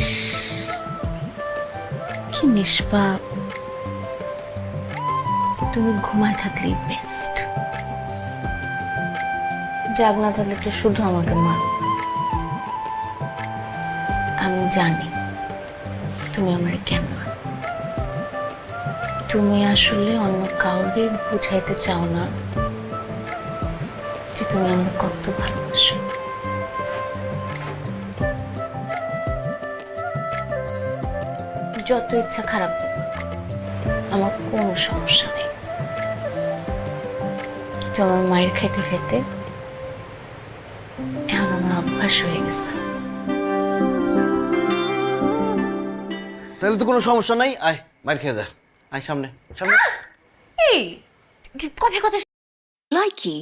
ইস, কি নিষ্পাপ। তুমি ঘুমায় থাকলেই বেস্ট, জাগ না থাকলে তো শুধু আমাকে মার। আমি জানি তুমি আমার কেন মারো। তুমি আসলে অন্য কাউকে বুঝাইতে চাও না যে তুমি আমাকে কত ভালোবাসো। যত ইচ্ছা খারাপ করো, আমার কোনো সমস্যা নেই। তোমার মায়ের খেতে খেতে এখন আমার অভ্যাস হয়ে গেছে। তাহলে তো কোনো সমস্যা নাই, আয় মার খেয়ে যা। আয় সামনে সামনে। এই কথায় কথায় Likey